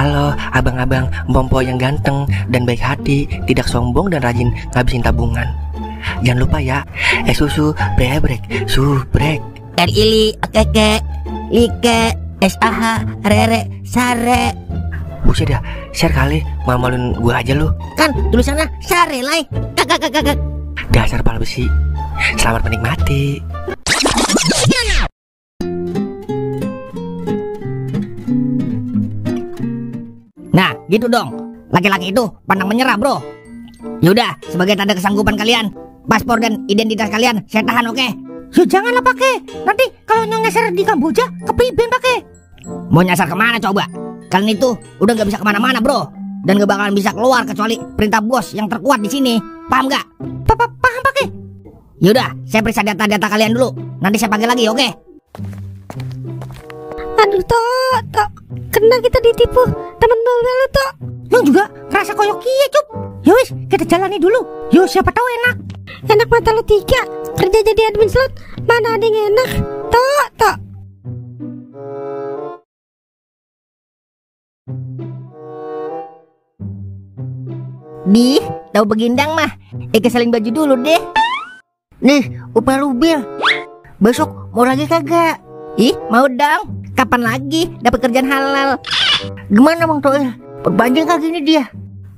Halo abang-abang Mpompo yang ganteng dan baik hati, tidak sombong dan rajin ngabisin tabungan. Jangan lupa ya, susu brebrek, subrek. Ili, keke, like, SAH, rere, sare. Buset dah, share kali, malu-maluin gua aja lu. Kan tulisannya sare lai. Kakak. Dasar pala besi. Selamat menikmati. Nah, gitu dong. Laki-laki itu pandang menyerah, bro. Yaudah, sebagai tanda kesanggupan kalian, paspor dan identitas kalian saya tahan, oke? Ya janganlah pakai. Nanti kalau nyasar di Kamboja, kepriben pakai. Mau nyasar kemana coba? Kalian itu udah gak bisa kemana-mana, bro. Dan gak bakalan bisa keluar kecuali perintah bos yang terkuat di sini. Paham gak? Paham pakai. Yaudah, saya periksa data-data kalian dulu. Nanti saya panggil lagi, oke? Aduh, Tok. Kena kita ditipu. Temen lu, Tok. Lu juga kerasa koyok iya, Cup. Yowis, kita jalani dulu. Yo, siapa tahu enak. Enak mata lu 3. Kerja jadi admin slot. Mana ada yang enak. Tok. Di, tahu begindang mah. Keselin baju dulu deh. Nih, upah lu Bil. Besok mau lagi kagak? Ih, mau dong. Kapan lagi dapat kerjaan halal? Gimana Bang Toel? Perpanjang kaki ini dia.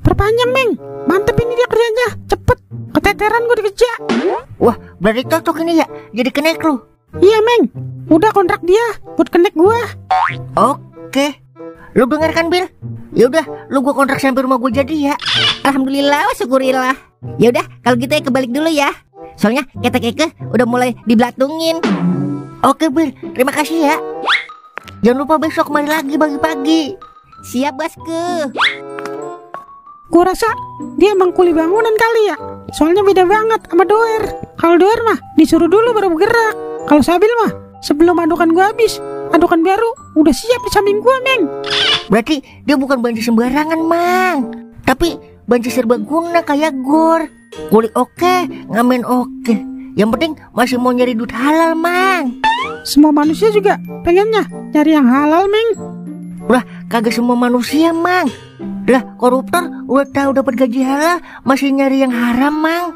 Perpanjang, Meng. Mantep ini dia kerjanya. Cepet. Keteteran gue dikerja. Wah, berarti cocok ini ya. Jadi kenek lu. Iya, Meng. Udah kontrak dia buat kenek gua. Oke. Lu denger kan, Bil? Yaudah, lu gua kontrak sampai rumah gua jadi ya. Alhamdulillah, syukurillah. Yaudah, kalau gitu ya kebalik dulu ya. Soalnya keke udah mulai diblatungin. Oke, Bil. Terima kasih ya. Jangan lupa besok kembali lagi pagi-pagi. Siap, bosku. Gua rasa dia emang kuli bangunan kali ya. Soalnya beda banget sama Doer. Kalau Doer mah disuruh dulu baru bergerak. Kalau Sabil mah sebelum adukan gua habis, adukan baru udah siap di samping gua, Meng. Berarti dia bukan banci sembarangan, Mang. Tapi banci serbaguna kayak Gor. Kulit oke, ngamen oke. Yang penting masih mau nyari duit halal, Mang. Semua manusia juga pengennya nyari yang halal, Meng. Lah, kagak semua manusia, Mang. Lah, koruptor udah tahu dapat gaji halal masih nyari yang haram, Mang.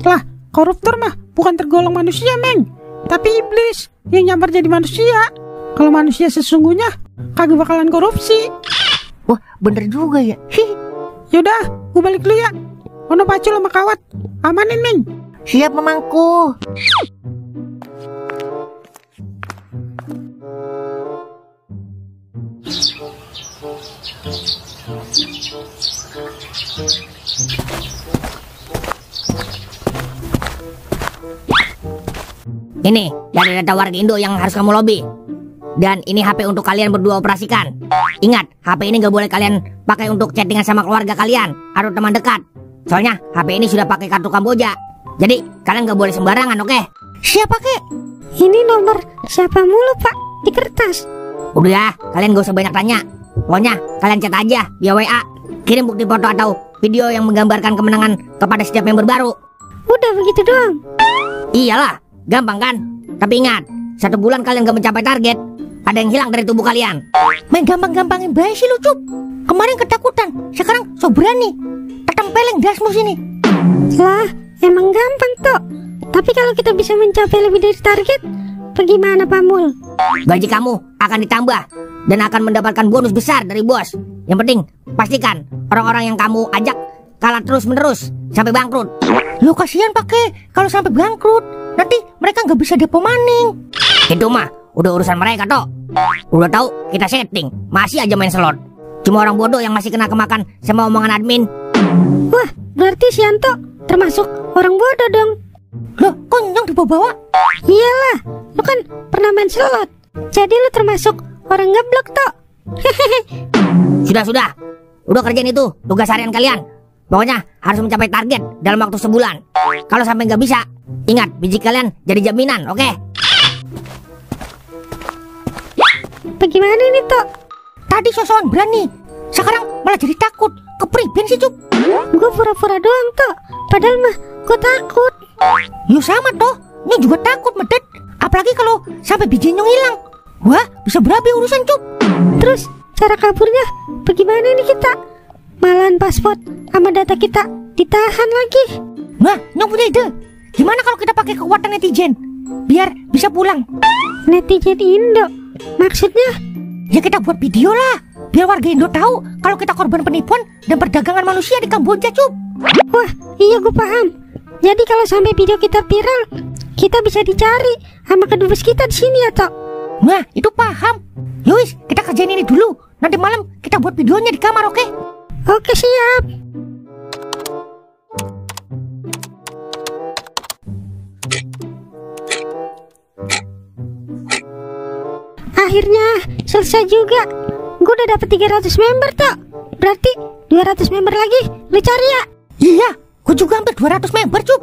Lah, koruptor mah bukan tergolong manusia, Meng. Tapi iblis yang nyamar jadi manusia. Kalau manusia sesungguhnya kagak bakalan korupsi. Wah, bener juga ya. Yaudah, gue balik dulu ya. Ono pacul sama kawat. Amanin, Meng. Siap, Mamangku. Ini dari data warga Indo yang harus kamu lobby. Dan ini HP untuk kalian berdua operasikan. Ingat, HP ini gak boleh kalian pakai untuk chattingan sama keluarga kalian atau teman dekat. Soalnya HP ini sudah pakai kartu Kamboja. Jadi kalian gak boleh sembarangan, oke? Siapa kek? Ini nomor siapa mulu, Pak? Di kertas. Udah ya, kalian gak usah banyak tanya. Pokoknya kalian chat aja via WA. Kirim bukti foto atau video yang menggambarkan kemenangan kepada setiap member baru. Udah begitu doang. Iyalah, gampang kan? Tapi ingat, 1 bulan kalian gak mencapai target, ada yang hilang dari tubuh kalian. Main gampang-gampangin bayi sih lu, Cup. Kemarin ketakutan, sekarang so berani. Tempeleng dasmu sini. Lah, emang gampang, Tok. Tapi kalau kita bisa mencapai lebih dari target, bagaimana, Pak Mul? Gaji kamu akan ditambah dan akan mendapatkan bonus besar dari bos. Yang penting, pastikan orang-orang yang kamu ajak kalah terus-menerus sampai bangkrut. Lu kasihan pakai kalau sampai bangkrut. Nanti mereka nggak bisa depo maning. Itu mah udah urusan mereka, Tok. Udah tahu kita setting, masih aja main slot. Cuma orang bodoh yang masih kena kemakan sama omongan admin. Wah, berarti si Anto termasuk orang bodoh dong. Loh, kok yang dibawa-bawa? Iyalah, lu kan pernah main slot. Jadi lu termasuk orang ngeblok, Tok. Sudah. Udah kerjain itu tugas harian kalian. Pokoknya harus mencapai target dalam waktu sebulan. Kalau sampai nggak bisa, ingat biji kalian jadi jaminan, oke? Bagaimana ini, Tok? Tadi sosokan berani, sekarang malah jadi takut. Kepriben sih, Cup? Gue pura-pura doang, Tok. Padahal mah gue takut. Yo sama toh, ini juga takut medet. Apalagi kalau sampai bijinya hilang. Wah, bisa berabe urusan, Cup. Terus cara kaburnya. Bagaimana nih kita? Malahan paspor sama data kita ditahan lagi. Nah, Nyong punya ide. Gimana kalau kita pakai kekuatan netizen biar bisa pulang? Netizen Indo? Maksudnya? Ya kita buat video lah, biar warga Indo tahu kalau kita korban penipuan dan perdagangan manusia di Kamboja, Cup. Wah, iya gue paham. Jadi kalau sampai video kita viral, kita bisa dicari sama kedubes kita di sini ya, Tok? Nah, itu paham. Yowis, kita kerjain ini dulu. Nanti malam kita buat videonya di kamar, oke? Oke, siap. Akhirnya selesai juga. Gue udah dapet 300 member, Tok. Berarti 200 member lagi lu cari ya? Iya, gue juga hampir 200 member, Cup.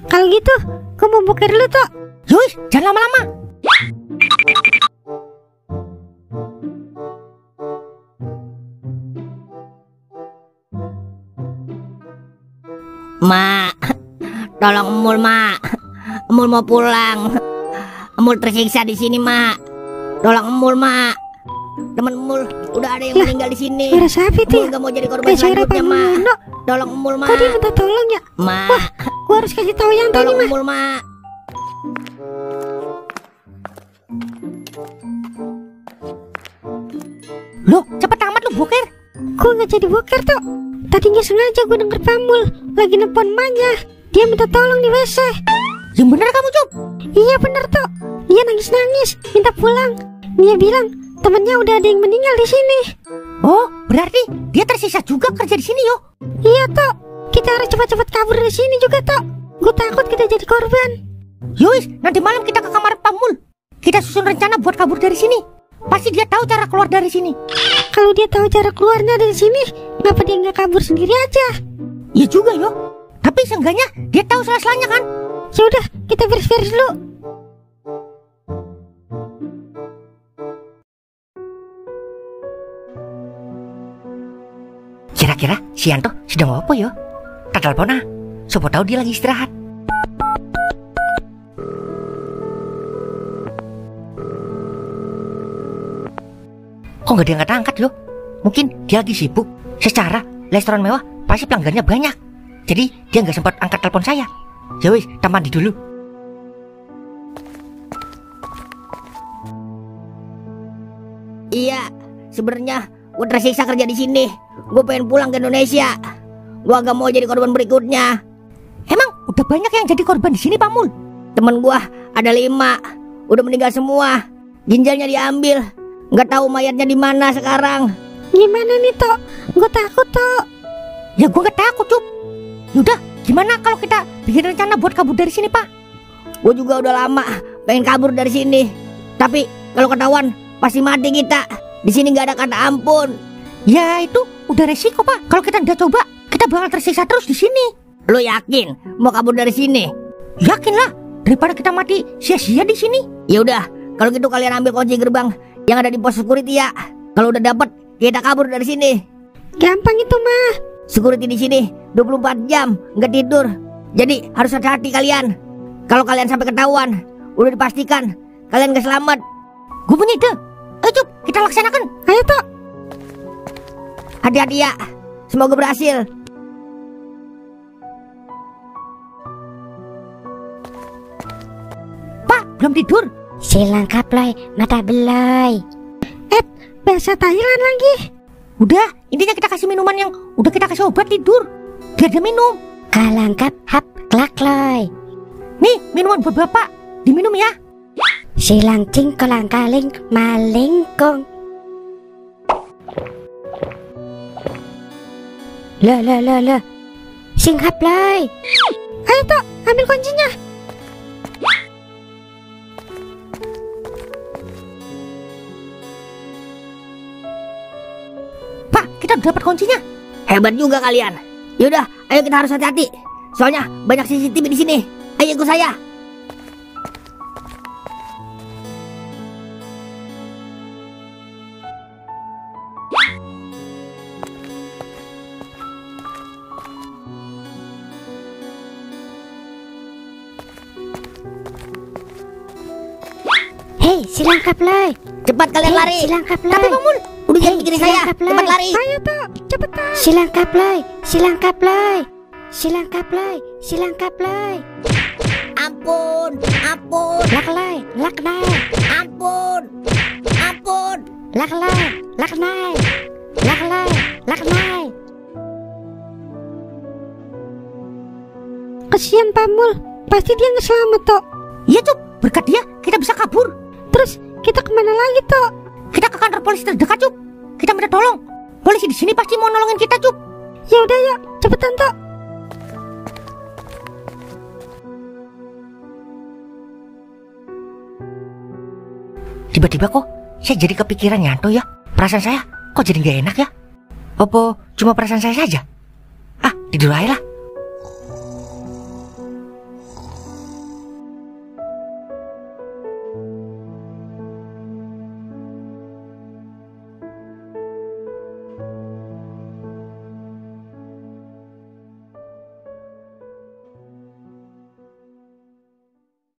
Kalau gitu, gue mau boker dulu, Tok. Yowis, jangan lama-lama. Mak, tolong Emul, Mak. Emul mau pulang. Emul tersiksa di sini, Mak. Tolong Emul, Mak. Temen Emul udah ada yang meninggal di sini. Suara siapa itu Emul ya? gak mau jadi korban Kayak suara selanjutnya, Pak Mak. Mundo. Tolong Emul, Mak. Kok dia minta tolong ya? Mak, Wah, gue harus kasih tahu yang tadi, tolong Mah. Emul, Mak. Loh, cepet amat lu boker. Gue gak jadi boker, Tok. Tadi gak sengaja gue denger Pamul lagi nelfon emaknya. Dia minta tolong di WC. Yang bener kamu, Cup. Iya bener, Tok. Dia nangis-nangis minta pulang. Dia bilang temennya udah ada yang meninggal di sini. Oh, berarti dia tersisa juga kerja di sini, yo. Iya, Tok. Kita harus cepat-cepat kabur dari sini juga, Tok. Gue takut kita jadi korban. Yowis, nanti malam kita ke kamar Pamul. Kita susun rencana buat kabur dari sini. Pasti dia tahu cara keluar dari sini. Kalau dia tahu cara keluarnya dari sini, kenapa dia nggak kabur sendiri aja? Iya juga, yo. Tapi seenggaknya dia tahu sela-selanya kan. Ya udah, kita beres-beres dulu. Kira-kira si Yanto sedang apa yo? Tak telepon ah. Siapa tahu dia lagi istirahat. Kok nggak diangkat-angkat yo? Mungkin dia lagi sibuk. Secara restoran mewah pasti pelanggannya banyak. Jadi dia nggak sempat angkat telepon saya. Ya wis, kita mandi dulu. Iya, sebenarnya gue tersiksa kerja di sini. Gue pengen pulang ke Indonesia. Gue agak mau jadi korban berikutnya. Emang udah banyak yang jadi korban di sini, Pak Mul? Temen gue ada 5, udah meninggal semua. Ginjalnya diambil. Nggak tahu mayatnya di mana sekarang. Gimana nih, Tok? Gue takut, Tok. Ya gue gak takut, Cup. Yaudah, gimana kalau kita bikin rencana buat kabur dari sini, Pak? Gue juga udah lama pengen kabur dari sini. Tapi kalau ketahuan pasti mati kita. Di sini nggak ada kata ampun. Ya itu udah resiko, Pak. Kalau kita nggak coba, kita bakal tersiksa terus di sini. Lo yakin mau kabur dari sini? Yakin lah, daripada kita mati sia-sia di sini. Ya udah, kalau gitu kalian ambil kunci gerbang yang ada di pos security ya. Kalau udah dapet, kita kabur dari sini. Gampang itu, Mah. Security di sini 24 jam nggak tidur. Jadi harus hati-hati kalian. Kalau kalian sampai ketahuan, udah dipastikan kalian gak selamat. Gue punya ide. Ayo Cup, kita laksanakan. Ayo, Tok. Hati-hati ya. Semoga berhasil. Pak, belum tidur. Silang kaplay, mata belai. Bahasa Thailand lagi. Udah, intinya kita kasih minuman yang udah kita kasih obat tidur. Biar dia minum. Kalangkap hap klakloy. Nih, minuman buat Bapak. Diminum ya. Silang cing kolang kaling malingkong. Lah. Sing haplay. Ayo, Tok, ambil kuncinya. Pak, kita udah dapat kuncinya. Hebat juga kalian. Yaudah, ayo kita harus hati-hati. Soalnya banyak CCTV di sini. Ayo ikut saya. Hei, silang kaplay. Cepat kalian lari. Silang kaplay. Tapi Pak Mul, Udah Bikin saya, cepat lari. Ayo Tok, cepetan. Silangkap lay, silangkap lay. Silangkap lay, silangkap lay. Ampun, ampun, Laklay, laknay. ampun, ampun. Laklay, laknay. Laklay, laknay. Kasihan Pamul, pasti dia nggak selamat Tok. Iya Cup, berkat dia kita bisa kabur. Terus kita kemana lagi Tok? Kita ke kantor polisi terdekat Cup. Kita minta tolong. Polisi di sini pasti mau nolongin kita Cup. Ya udah yuk, cepetan Tok. Tiba-tiba kok saya jadi kepikiran Yanto ya. Perasaan saya kok jadi gak enak ya. Apa cuma perasaan saya saja? Ah, tidur aja lah.